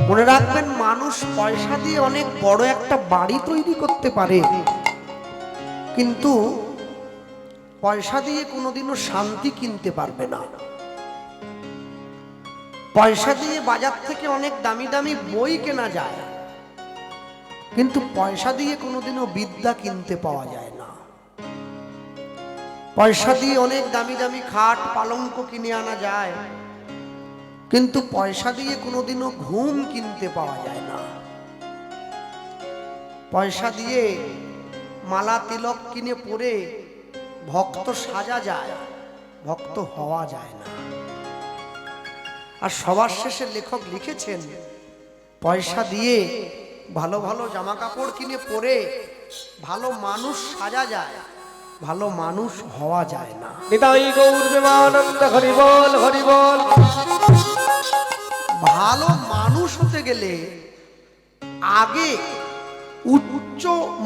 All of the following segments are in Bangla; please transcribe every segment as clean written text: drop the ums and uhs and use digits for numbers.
মনে রাখবেন, মানুষ পয়সা দিয়ে অনেক বড় একটা বাড়ি তৈরি করতে পারে, কিন্তু পয়সা দিয়ে কোনোদিনও শান্তি কিনতে পারবে না। পয়সা দিয়ে বাজার থেকে অনেক দামি দামি বই কেনা যায়, কিন্তু পয়সা দিয়ে কোনোদিনও বিদ্যা কিনতে পাওয়া যায় না। পয়সা দিয়ে অনেক দামি দামি খাট পালঙ্ক কিনে আনা যায়, কিন্তু পয়সা দিয়ে কোনোদিনও ঘুম কিনতে পাওয়া যায় না। পয়সা দিয়ে মালা তিলক কিনে পরে ভক্ত সাজা যায়, ভক্ত হওয়া যায় না। আর সবার শেষে লেখক লিখেছেন, পয়সা দিয়ে ভালো ভালো জামা কাপড় কিনে পরে ভালো মানুষ সাজা যায়, ভালো মানুষ হওয়া যায় না। নিতাই গৌর প্রেমানন্দ হরি বল হরি বল। ভালো মানুষ হতে গেলে আগে উচ্চ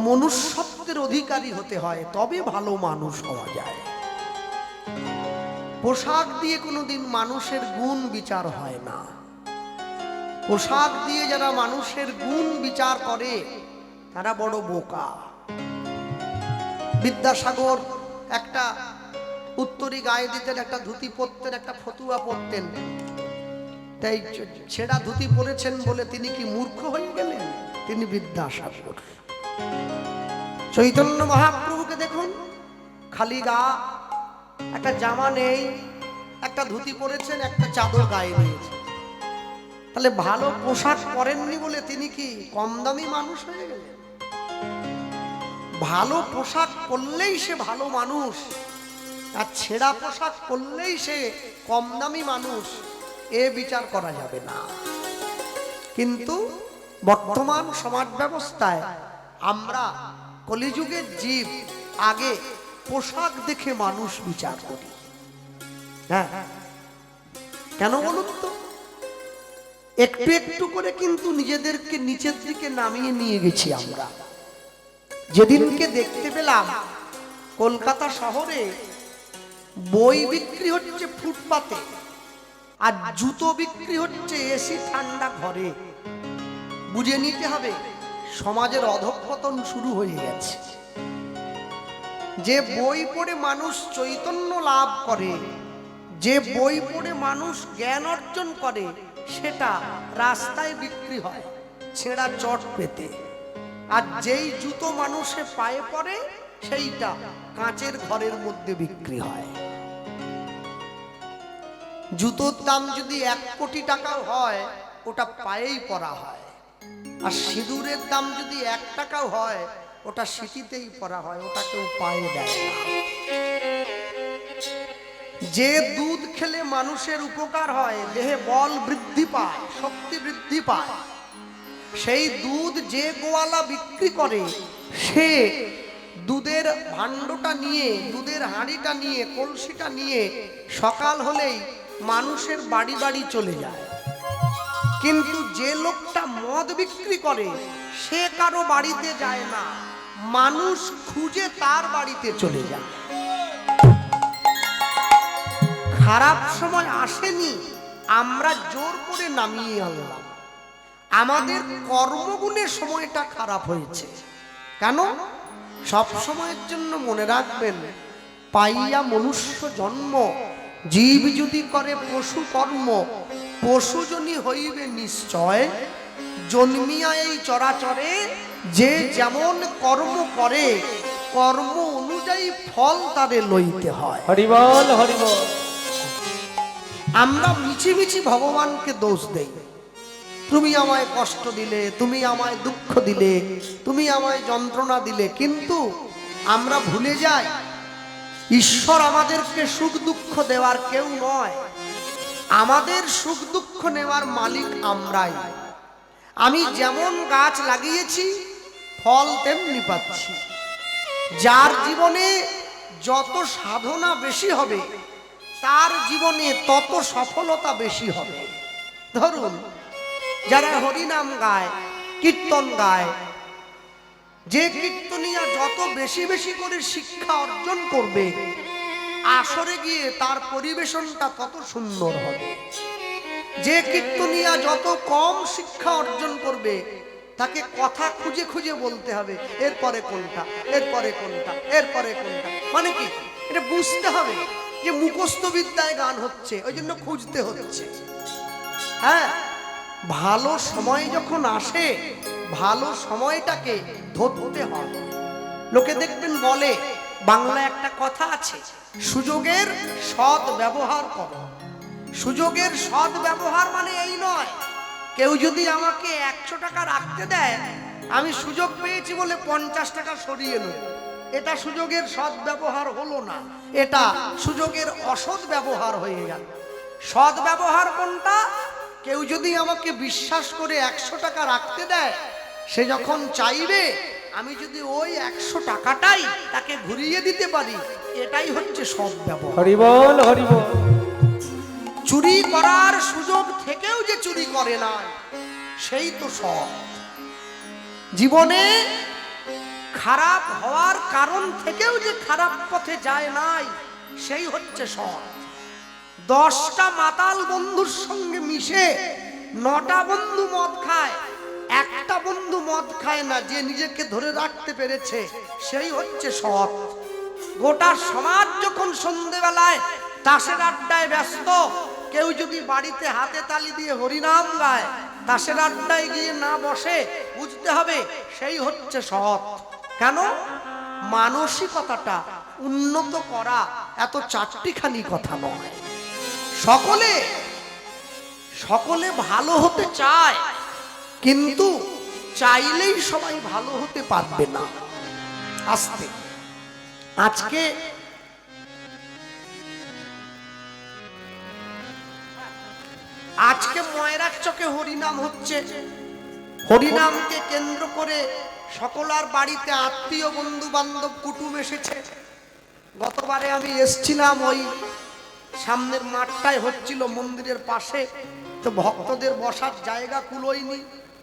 মনুষ্যত্বের অধিকারী হতে হয়, তবে ভালো মানুষ হওয়া যায়। পোশাক দিয়ে কোনোদিন মানুষের গুণ বিচার হয় না। পোশাক দিয়ে যারা মানুষের গুণ বিচার করে তারা বড় বোকা। বিদ্যাসাগর একটা উত্তরী গায়ে দিতেন, একটা ধুতি পরতেন, একটা ফতুয়া পরতেন। তাই ছেঁড়া ধুতি পরেছেন বলে তিনি কি মূর্খ হয়ে গেলেন? তিনি বিদ্যাসাগর। চৈতন্য মহাপ্রভুকে দেখুন, খালি গা, একটা জামা নেই, একটা ধুতি পরেছেন, একটা চাদর গায়ে নিয়েছেন। তাহলে ভালো পোশাক পরেননি বলে তিনি কি কম দামি মানুষ হয়ে গেলেন? ভালো পোশাক পরলেই সে ভালো মানুষ, আর ছেঁড়া পোশাক পরলেই সে কম দামি মানুষ, এ বিচার করা যাবে না। কিন্তু বর্তমান সমাজ ব্যবস্থায় আমরা কলিযুগের জীব, আগে পোশাক দেখে মানুষ বিচার করি। হ্যাঁ, কেন বলুন তো? একটু একটু করে কিন্তু নিজেদেরকে নিচের দিকে নামিয়ে নিয়ে গেছি আমরা। যেদিনকে দেখতে পেলাম কলকাতা শহরে বই বিক্রি হচ্ছে ফুটপাতে, আর জুতো বিক্রি হচ্ছে এসি ঠান্ডা ঘরে, বুঝে নিতে হবে সমাজের অধঃপতন শুরু হয়ে গেছে। যে বই পড়ে মানুষ চৈতন্য লাভ করে, যে বই পড়ে মানুষ জ্ঞান অর্জন করে, সেটা রাস্তায় বিক্রি হয় ছেঁড়া চট পেতে। আর যেই জুতো মানুষে পায়ে পড়ে, সেইটা কাঁচের ঘরের মধ্যে বিক্রি হয়। জুতোর দাম যদি 1 কোটি টাকাও হয়, ওটা পায়েই পরা হয়। আর সিঁদুরের দাম যদি 1 টাকাও হয়, ওটা সিঁথিতেই পরা হয়, ওটা কেউ পায়ে দেয় না। যে দুধ খেলে মানুষের উপকার হয়, দেহে বল বৃদ্ধি পায়, শক্তি বৃদ্ধি পায়, সেই দুধ যে গোয়ালা বিক্রি করে, সে দুধের ভাণ্ডটা নিয়ে, দুধের হাঁড়িটা নিয়ে, কলসিটা নিয়ে সকাল হলেই মানুষের বাড়ি বাড়ি চলে যায়। কিন্তু যে লোকটা মদ বিক্রি করে, সে কারো বাড়িতে যায় না, মানুষ খুঁজে তার বাড়িতে চলে যায়। খারাপ সময় আসেনি, আমরা জোর করে নামিয়ে আনলাম। আমাদের কর্মগুণের সময়টা খারাপ হয়েছে। কেন? সব সময়ের জন্য মনে রাখবেন, পাইয়া মনুষ্য জন্ম, জীব যদি করে পশু কর্ম, পশু জনি হইবে নিশ্চয়। জন্মিয়া এই চরাচরে যে যেমন কর্ম করে, কর্ম অনুযায়ী ফল তারে লইতে হয়। হরিবল হরিবল। আমরা মিছিমিছি ভগবানকে দোষ দেই। তুমি আমায় কষ্ট দিলে, তুমি আমায় দুঃখ দিলে, তুমি আমায় যন্ত্রণা দিলে, কিন্তু আমরা ভুলে যাই ঈশ্বর আমাদেরকে সুখ দুঃখ দেওয়ার কেউ নয়। আমাদের সুখ দুঃখ নেওয়ার মালিক আমরাই। আমি যেমন গাছ লাগিয়েছি, ফল তেমনি পাচ্ছি। যার জীবনে যত সাধনা বেশি হবে, তার জীবনে তত সফলতা বেশি হবে। ধরুন, যারা হরিনাম গায়, কীর্তন গায়, যে কীর্তনিয়া যত বেশি বেশি করে শিক্ষা অর্জন করবে, আসরে গিয়ে তার পরিবেশনটা তত সুন্দর হবে। যে কীর্তনিয়া যত কম শিক্ষা অর্জন করবে তাকে কথা খুঁজে খুঁজে বলতে হবে, এরপরে কোনটা, এরপরে কোনটা, এরপরে কোনটা। মানে কি, এটা বুঝতে হবে যে মুখস্থ বিদ্যায় গান হচ্ছে, ওই জন্য খুঁজতে হচ্ছে। হ্যাঁ, ভালো সময় যখন আসে ভালো সময়টাকে ধরতে হবে। লোকে দেখবেন বলে, বাংলায় একটা কথা আছে, সুযোগের সৎ ব্যবহার করো। সুযোগের সৎ ব্যবহার মানে এই নয়, কেউ যদি আমাকে 100 টাকা রাখতে দেয়, আমি সুযোগ পেয়েছি বলে 50 টাকা সরিয়ে নেব, এটা সুযোগের সৎ ব্যবহার হলো না, এটা সুযোগের অসৎ ব্যবহার হয়ে গেল। সৎ ব্যবহার কোনটা? কেউ যদি আমাকে বিশ্বাস করে 100 টাকা রাখতে দেয়, সে যখন চাইবে আমি যদি ওই 100 টাকাটাই তাকে ঘুরিয়ে দিতে পারি, এটাই হচ্ছে সৎ ব্যবহার। হরি বল, হরি বল। চুরি করার সুযোগ থেকেও যে চুরি করে না, সেই তো সৎ। জীবনে খারাপ হওয়ার কারণ থেকেও যে খারাপ পথে যায় নাই, সেই হচ্ছে সৎ। 10টা মাতাল বন্ধুর সঙ্গে মিশে 9টা বন্ধু মদ খায়, একটা বন্ধু মদ খায় না, যে নিজেকে ধরে রাখতে পেরেছে, সেই হচ্ছে সৎ। গোটা সমাজ যখন সন্ধ্যেবেলায় তাসের আড্ডায় ব্যস্ত, কেউ যদি বাড়িতে হাতে তালি দিয়ে হরিনাম গায়, তাসের আড্ডায় গিয়ে না বসে, বুঝতে হবে সেই হচ্ছে সৎ। কেন? মানসিকতাটা উন্নত করা এত চারটিখানি কথা নয়। সকলে সকলে ভালো হতে চায়, কিন্তু চাইলেই সবাই ভালো হতে পারবে না। আস্তে আজকে ময়রার চকে হরিনাম হচ্ছে। হরিনামকে কেন্দ্র করে সকলার বাড়িতে আত্মীয় বন্ধু বান্ধব কুটুম এসেছে। গতবারে আমি এসছিলাম, ওই সামনের মাঠটায় হচ্ছিল মন্দিরের পাশে, তো ভক্তদের বসার জায়গা কুলোয়নি,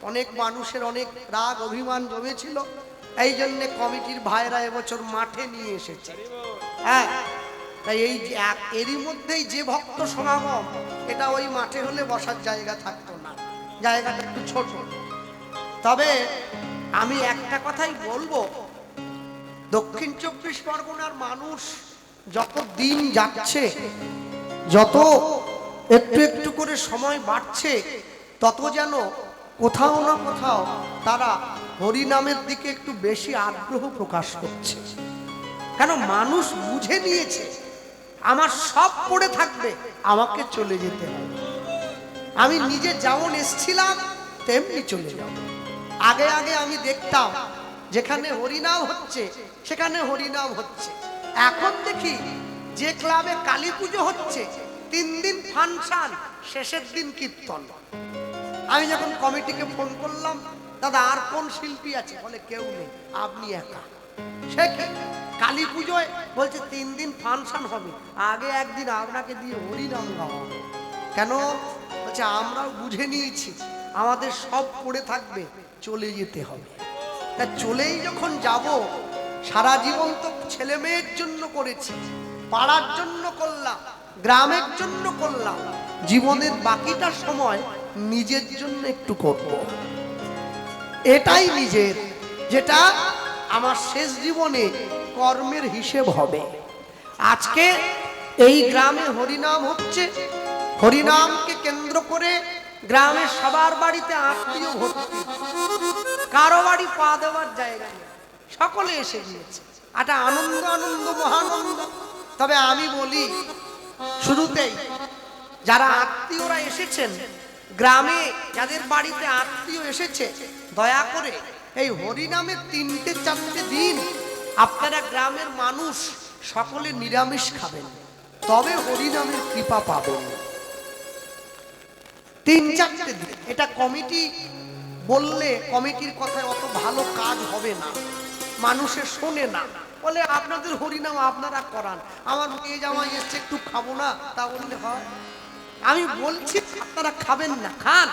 অনেক মানুষের অনেক রাগ অভিমান জমেছিল, এই জন্যে কমিটির ভাইরা এবছর মাঠে নিয়ে এসেছে। হ্যাঁ, তাই এই যে এরই মধ্যেই যে ভক্ত সমাগম, এটা ওই মাঠে হলে বসার জায়গা থাকতো না, জায়গাটা একটু ছোট। তবে আমি একটা কথাই বলবো, দক্ষিণ 24 পরগনার মানুষ যত দিন যাচ্ছে, যত একটু একটু করে সময় বাড়ছে, তত যেন কোথাও না কোথাও তারা হরিনামের দিকে একটু বেশি আগ্রহ প্রকাশ করছে। কেন? মানুষ বুঝে নিয়েছে আমার সব পড়ে থাকবে, আমাকে চলে যেতে হবে। আমি নিজে যেমন এসছিলাম তেমনি চলে যাব। আগে আগে আমি দেখতাম যেখানে হরিনাম হচ্ছে সেখানে হরিনাম হচ্ছে। এখন দেখি যে ক্লাবে কালী পুজো হচ্ছে, 3 দিন ফাংশন, শেষের দিন কীর্তন। আমি যখন কমিটিকে ফোন করলাম, দাদা আর কোন শিল্পী আছে? বলে কেউ নেই, আপনি একা। সে কি কালী পুজোয় বলছে 3 দিন ফাংশন হবে, আগে একদিন আপনাকে দিয়ে হরিনাম গাওয়া হবে। কেন? বলছে আমরাও বুঝে নিয়েছি আমাদের সব পড়ে থাকবে, চলে যেতে হবে। তা চলেই যখন যাব, সারা জীবন তো ছেলে মেয়ের জন্য করেছি, পাড়ার জন্য করলাম, গ্রামের জন্য করলাম, জীবনের বাকিটা সময় নিজের জন্য একটু করব। এটাই নিজের, যেটা আমার শেষ জীবনে কর্মের হিসেব হবে। আজকে এই গ্রামে হরিনাম হচ্ছে, হরিনামকে কেন্দ্র করে গ্রামের সবার বাড়িতে আত্মীয় ভর্তি, কারো বাড়ি পা দেওয়ার জায়গা নেই, সকলে এসে গিয়েছে। একটা আনন্দ, আনন্দ, মহানন্দ। তবে আমি বলি শুরুতেই, যারা আত্মীয়রা এসেছেন, গ্রামে যাদের বাড়িতে আত্মীয় এসেছে, দয়া করে এই হরিনামের 3-4 দিন আপনারা গ্রামের মানুষ সকলে নিরামিষ খাবেন, তবে হরিনামের কৃপা পাবেন। 3-4 দিন। এটা কমিটি বললে কমিটির কথায় অত ভালো কাজ হবে না, মানুষের শোনে না, বলে আপনাদের হরিনাম আপনারা করান, আমার মেয়ে জামাই এসছে একটু খাবো না, তা বললে হয়? আমি বলছি আপনারা খাবেন না, খান,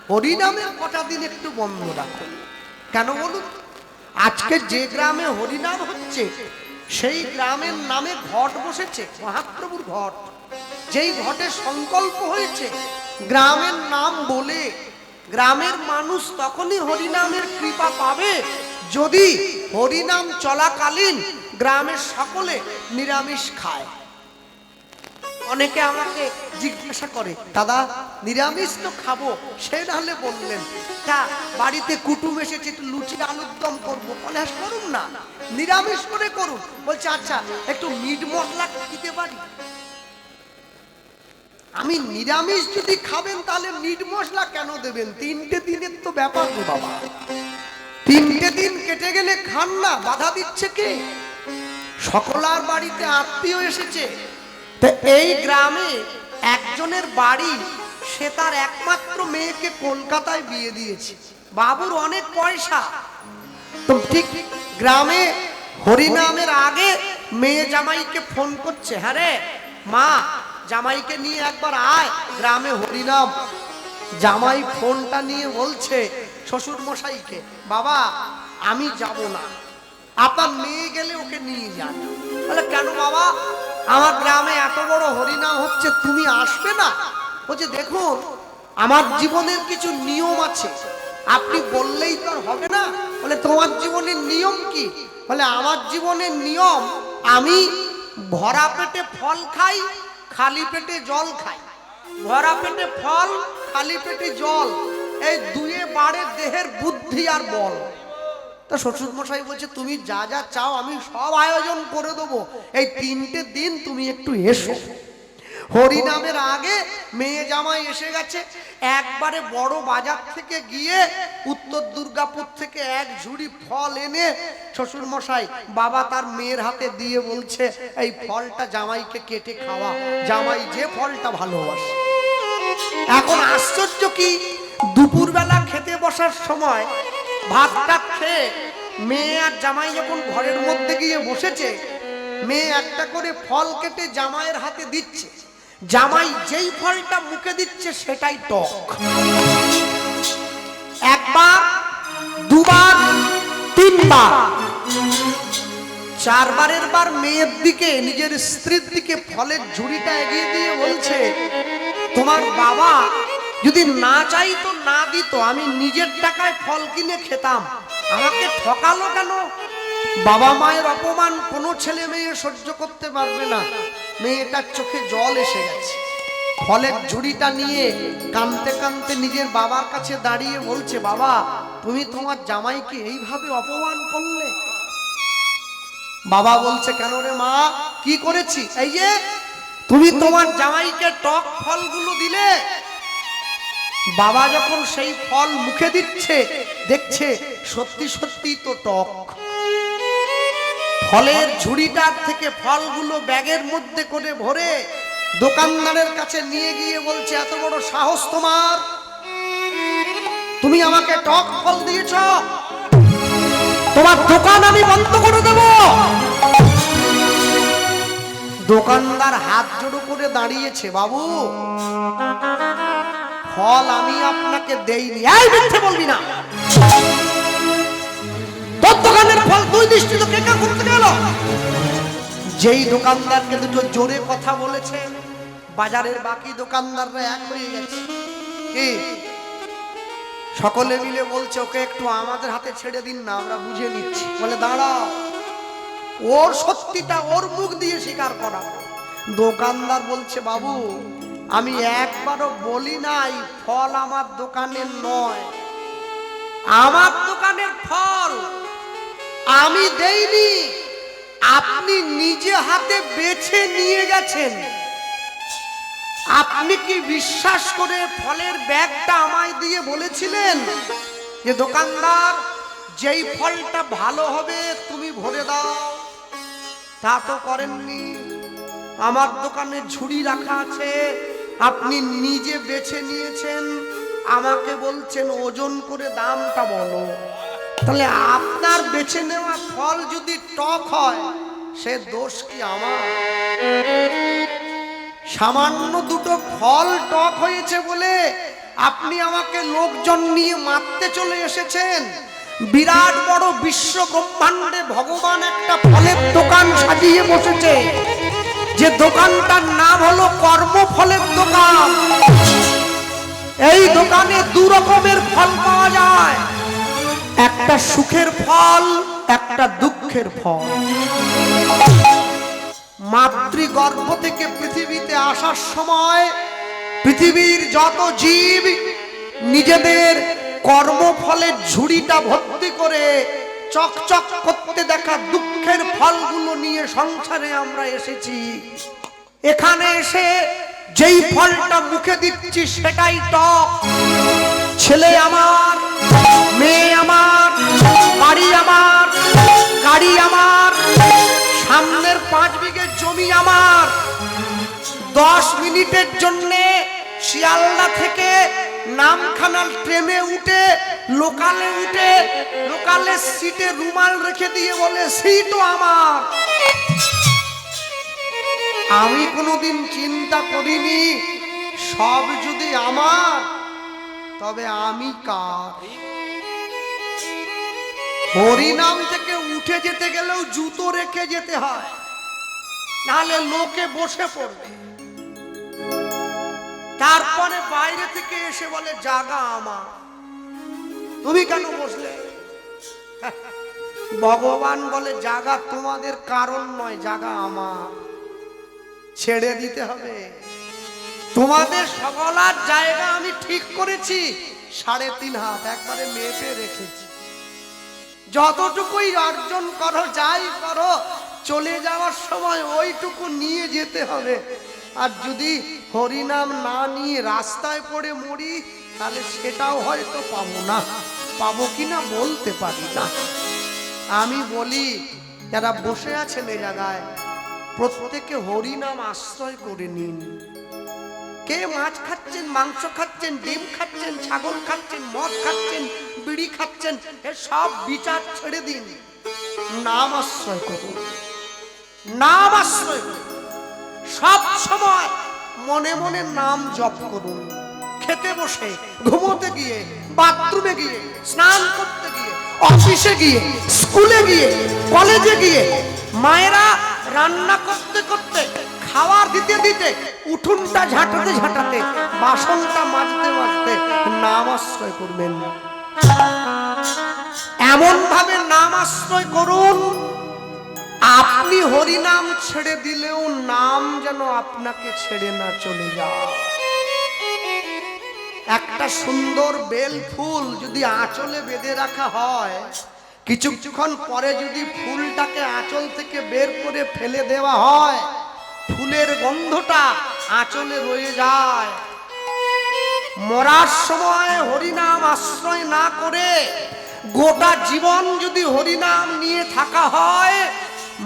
হরিনামের কটা দিন একটু বন্ধ রাখুন। কেন বলুন? আজকে যে গ্রামে হরিনাম হচ্ছে, সেই গ্রামের নামে ঘট বসেছে, মহাপ্রভুর ঘট। যেই ঘটে সংকল্প হয়েছে গ্রামের নাম বলে গ্রামের মানুষ তখনই হরিনামের কৃপা পাবে যদি হরিনাম চলাকালীন গ্রামের সকলে নিরামিষ খায়। অনেকে আমাকে জিজ্ঞাসা করে, দাদা নিরামিষ তো খাবো, সে নাহলে বললেন তা বাড়িতে কুটুম এসেছে একটু লুচি আলুর দম করবো, বলে করুন না, নিরামিষ করে করুন। বলছে আচ্ছা একটু মিট মশলা দিতে পারি। আমি নিরামিষ যদি খাবেন তাহলে মিট মশলা কেন দেবেন? 3টে দিনের তো ব্যাপার রে বাবা, 3টে দিন কেটে গেলে খান না, বাধা দিচ্ছে কে? সকলার বাড়িতে আত্মীয় এসেছে। তো এই গ্রামে একজনের বাড়ি, সে তার একমাত্র মেয়েকে কলকাতায় বিয়ে দিয়েছে, বাবুর অনেক পয়সা। তো ঠিক গ্রামে হরিনামের আগে মেয়ে জামাইকে ফোন করছে, হ্যাঁ রে মা, জামাইকে নিয়ে একবার আয় গ্রামে হরিনাম। জামাই ফোনটা নিয়ে বলছে শ্বশুর মশাইকে, বাবা আমি যাব না, আপনার মেয়ে গেলে ওকে নিয়ে যান। বলে কেন বাবা, আমার গ্রামে এত বড় হরিনাম হচ্ছে, তুমি আসবে না? বলছে দেখুন আমার জীবনের কিছু নিয়ম আছে, আপনি বললেই তো আর হবে না। বলে তোমার জীবনের নিয়ম কি? বলে আমার জীবনের নিয়ম, আমি ভরা পেটে ফল খাই, খালি পেটে জল খাই। ভরা পেটে ফল, খালি পেটে জল, এই দুয়ে বাড়ে দেহের বুদ্ধি আর বল। তা শ্বশুর মশাই বলছে তুমি যা যা চাও আমি সব আয়োজন করে দেবো, এই 3টে দিন তুমি একটু এসো। হরিনামের আগে মেয়ে জামাই এসে গেছে, একবারে বড় বাজার থেকে গিয়ে উত্তর দুর্গাপুর থেকে এক ঝুড়ি ফল এনে শ্বশুর মশাই বাবা তার মেয়ের হাতে দিয়ে বলছে এই ফলটা জামাইকে কেটে খাওয়া, জামাই যে ফলটা ভালোবাসে। এখন আশ্চর্য কি, দুপুরবেলা খেতে বসার সময় ভাতটা খেয়ে মেয়ে আর জামাই যখন ঘরের মধ্যে গিয়ে বসেছে, মেয়ে একটা করে ফল কেটে জামাইয়ের হাতে দিচ্ছে, জামাই যেই ফলটা মুখে দিচ্ছে সেটাই টক। একবার, দুবার, 3বার, 4বারের বার মেয়ের দিকে, নিজের স্ত্রীর দিকে ফলের ঝুড়িটা এগিয়ে দিয়ে বলছে তোমার বাবা যদি না চাইতো না দিত, আমি নিজের টাকায় ফল কিনে খেতাম, আমাকে ঠকালো কেন? বাবা মায়ের অপমান কোনো ছেলে মেয়ে সহ্য করতে পারবে না। মেয়েটার চোখে জল এসে গেছে, ফলের ঝুড়িটা নিয়ে কাঁদতে কাঁদতে নিজের বাবার কাছে দাঁড়িয়ে বলছে বাবা তুমি তোমার জামাইকে এইভাবে অপমান করলে। বাবা বলছে কেন রে মা, কি করেছি? এই যে তুমি তোমার জামাইকে টক ফলগুলো দিলে। বাবা যখন সেই ফল মুখে দিচ্ছে, দেখছে সত্যি সত্যি তো টক। ফলের ঝুড়িটার থেকে ফলগুলো ব্যাগের মধ্যে করে ভরে দোকানদারের কাছে নিয়ে গিয়ে বলছে এত বড় সাহস তোমার, তুমি আমাকে টক ফল দিয়েছ, তোমার দোকান আমি বন্ধ করে দেব। দোকানদার হাত জোড়ো করে দাঁড়িয়েছে, বাবু ফল আমি আপনাকে দেইনি। এই মিথ্যে বলবি না, তোর দোকানের ফল তুই দৃষ্টি তো কে কে করতে গেল? যেই দোকানদারকে দুটো জোরে কথা বলেছে, বাজারের বাকি দোকানদাররা এক হয়ে গেছে। কি সকলে মিলে বলছে ওকে একটু আমাদের হাতে ছেড়ে দিন না, আমরা বুঝে নিচ্ছি। বলে দাঁড়াও, ওর সত্যিটা ওর মুখ দিয়ে স্বীকার করা। দোকানদার বলছে বাবু আমি একবারও বলি নাই ফল আমার দোকানের নয়, আমার দোকানের ফল আমি দেইনি, আপনি নিজে হাতে বেছে নিয়ে গেছেন। আপনি কি বিশ্বাস করে ফলের ব্যাগটা আমায় দিয়ে বলেছিলেন যে দোকানদার যেই ফলটা ভালো হবে তুমি ভরে দাও? তা তো করেননি। আমার দোকানে ঝুড়ি রাখা আছে, আপনি নিজে বেছে নিয়েছেন, আমাকে বলছেন ওজন করে দামটা বলো। তাহলে আপনার বেছে নেওয়া ফল যদি টক হয় সে দোষ কি আমার? সামান্য দুটো ফল টক হয়েছে বলে আপনি আমাকে লোকজন নিয়ে মারতে চলে এসেছেন। বিরাট বড় বিশ্ব ব্রহ্মাণ্ডে ভগবান একটা ফলের দোকান সাজিয়ে বসেছে, যে দোকানটার নাম হলো কর্মফলের দোকান। এই দোকানে দু রকমের ফল পাওয়া যায়, একটা সুখের ফল, একটা দুঃখের ফল। মাতৃগর্ভ থেকে পৃথিবীতে আসার সময় পৃথিবীর যত জীব নিজেদের কর্মফলের ঝুড়িটা ভর্তি করে চকচক করতে দেখা দুঃখের ফলগুলো নিয়ে সংসারে আমরা এসেছি। এখানে এসে যেই ফলটা মুখে দিচ্ছি সেটাই টক। ছেলে আমার, মেয়ে আমার, বাড়ি আমার, গাড়ি আমার, সামনের 5 বিঘে জমি আমার। 10 মিনিটের জন্যে শিয়ালদা থেকে নামখানার ট্রেনে উঠে লোকালের সিটে রুমাল রেখে দিয়ে বলে সিটও আমার। আমি কোনোদিন চিন্তা করিনি সব যদি আমার, তবে আমি কার? হরিনাম থেকে উঠে যেতে গেলেও জুতো রেখে যেতে হয়, নাহলে লোকে বসে পড়বে। তারপরে বাইরে থেকে এসে বলে জাগা আমার, তুমি কেন বসলে? ভগবান বলে জাগা তোমাদের কারণ নয়, জাগা আমার। ছেড়ে দিতে হবে। তোমাদের সকলার জায়গা আমি ঠিক করেছি, 3.5 হাত একবারে মেপে রেখেছি। যতটুকুই অর্জন করো, যাই করো, চলে যাওয়ার সময় ওইটুকু নিয়ে যেতে হবে। আর যদি হরিনাম না নিয়ে রাস্তায় পড়ে মরি, তাহলে সেটাও হয়তো পাবো না। পাবো কিনা বলতে পারি না। আমি বলি যারা বসে আছেন এই জায়গায়, প্রত্যেকে হরিনাম আশ্রয় করে নিন। কে মাছ খাচ্ছেন, মাংস খাচ্ছেন, ডিম খাচ্ছেন, ছাগল খাচ্ছেন, মদ খাচ্ছেন, বিড়ি খাচ্ছেন, সব বিচার ছেড়ে দিন। নাম আশ্রয় করুন, নাম আশ্রয় করুন। সব সময় মনে মনে নাম জপ করুন। খেতে বসে, ঘুমোতে গিয়ে, বাথরুমে গিয়ে, স্নান করতে গিয়ে, অফিসে গিয়ে, স্কুলে গিয়ে, কলেজে গিয়ে, মায়েরা রান্না করতে করতে, খাবার দিতে দিতে, উঠোনটা ঝাঁটাতে ঝাঁটাতে, বাসনটা মাজতে মাজতে নাম আশ্রয় করবেন। এমন ভাবে নাম আশ্রয় করুন, আপনি হরিনাম ছেড়ে দিলেও নাম যেন আপনাকে ছেড়ে না চলে যায়। একটা সুন্দর বেল ফুল যদি আঁচলে বেঁধে রাখা হয়, কিছুক্ষণ পরে যদি ফুলটাকে আঁচল থেকে বের করে ফেলে দেওয়া হয়, ফুলের গন্ধটা আঁচলে রয়ে যায়। মরার সময় হরিনাম আশ্রয় না করে গোটা জীবন যদি হরিনাম নিয়ে থাকা হয়,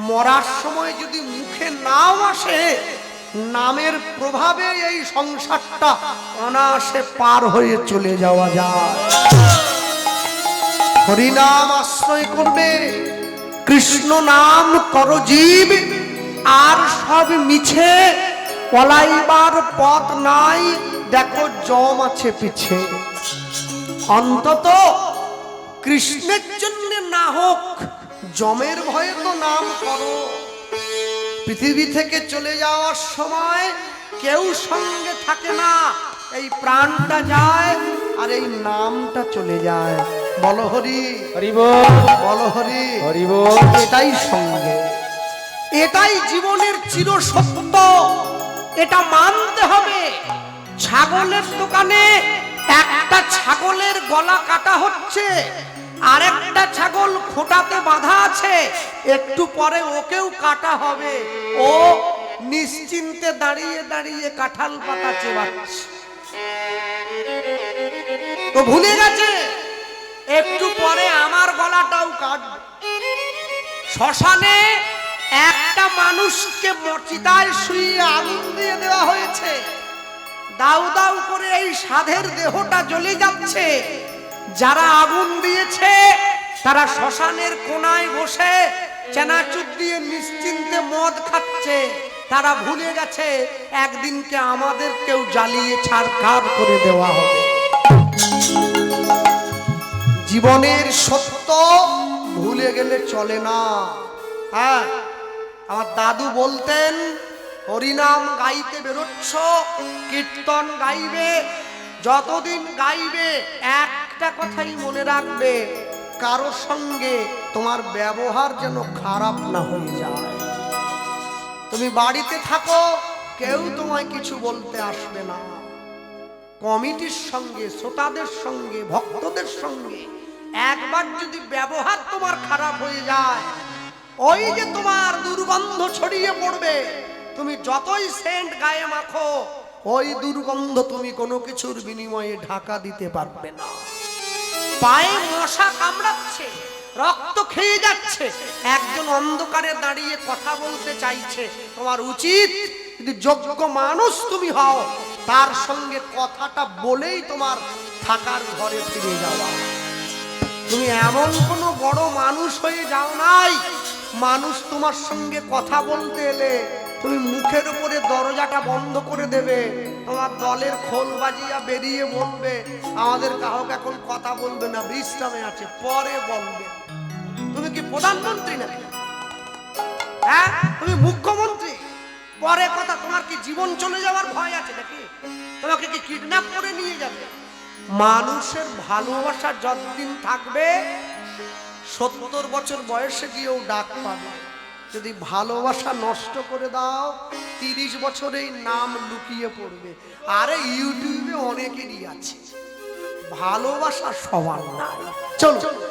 মরার সময় যদি মুখে নাম আসে, নামের প্রভাবে এই সংসারটা অনায়াসে পার হয়ে চলে যাওয়া যায়। হরিনাম আশ্রয় করবে, কৃষ্ণ নাম কর জীব, আর সব মিছে, পলাইবার পথ নাই, দেখো জম আছে পিছে। অন্তত কৃষ্ণের জন্য না হোক, জমের ভয়ে তো নাম করো। পৃথিবী থেকে চলে যাওয়ার সময় কেউ সঙ্গে থাকে না, এই প্রাণটা যায় আর এই নামটা চলে যায়। বলো হরি হরি বল, বলো হরি হরি বল। এটাই সঙ্গে, এটাই জীবনের চির সত্য। এটা মানতে হবে। ছাগলের দোকানে একটা ছাগলের গলা কাটা হচ্ছে, আর একটা ছাগল খোঁটাতে বাঁধা আছে, একটু পরে ওকেও কাটা হবে। ও নিশ্চিন্তে দাঁড়িয়ে দাঁড়িয়ে কাঁঠাল পাতা চেবাচ্ছে। তো ভুলে গেছে একটু পরে আমার গলাটাও কাটবে। শ্মশানে একটা মানুষকে চিতায় শুইয়ে আগুন দিয়ে দেওয়া হয়েছে। দাউ দাউ করে এই সাধের দেহটা জ্বলে যাচ্ছে। যারা আগুন দিয়েছে তারা শ্মশানের কোনায় বসে চেনাচুর দিয়ে নিশ্চিন্তে মদ খাচ্ছে। তারা ভুলে গেছে একদিনকে আমাদেরকেও জ্বালিয়ে ছারখার করে দেওয়া হবে। জীবনের সত্য ভুলে গেলে চলে না। হ্যাঁ, আমার দাদু বলতেন, হরিনাম গাইতে বেরোচ্ছ, কীর্তন গাইবে, যতদিন গাইবে একটা কথাই মনে রাখবে, কারোর সঙ্গে তোমার ব্যবহার যেন খারাপ না হয়ে যায়। তুমি বাড়িতে থাকো, কেউ তোমায় কিছু বলতে আসবে না। কমিটির সঙ্গে, শ্রোতাদের সঙ্গে, ভক্তদের সঙ্গে একবার যদি ব্যবহার তোমার খারাপ হয়ে যায়, ওই যে তোমার দুর্গন্ধ ছড়িয়ে পড়বে। তুমি যতই সেন্ট গায়ে মাখো, ওই দুর্গন্ধ তুমি কোনো কিছুর বিনিময়ে ঢাকা দিতে পারবে না। পায়ে মশা কামড়াচ্ছে, রক্ত খেয়ে যাচ্ছে, একজন অন্ধকারে দাঁড়িয়ে কথা বলতে চাইছে, তোমার উচিত যদি যোগ্য মানুষ তুমি হও, তার সঙ্গে কথাটা বলেই তোমার থাকার ঘরে ফিরে যাওয়া। তুমি এমন কোনো বড় মানুষ হয়ে যাও নাই, মানুষ তোমার সঙ্গে কথা বলতে এলে তুমি মুখের উপরে দরজাটা বন্ধ করে দেবে, তোমার দলের খোল বাজিয়া বেরিয়ে বলবে আমাদের কাউকে এখন কথা বলবে না, বিশ্রামে আছে, পরে বলবে। তুমি কি প্রধানমন্ত্রী নাকি? হ্যাঁ, তুমি মুখ্যমন্ত্রী, পরে কথা। তোমার কি জীবন চলে যাওয়ার ভয় আছে নাকি? তোমাকে কি কিডন্যাপ করে নিয়ে যাবে? মানুষের ভালোবাসা যতদিন থাকবে, 70 বছর বয়সে গিয়েও ডাক পাবে। যদি ভালোবাসা নষ্ট করে দাও, 30 বছরেই নাম লুকিয়ে পড়বে। আরে ইউটিউবে অনেকেরই আছে, ভালোবাসা সবার নাই। চলো।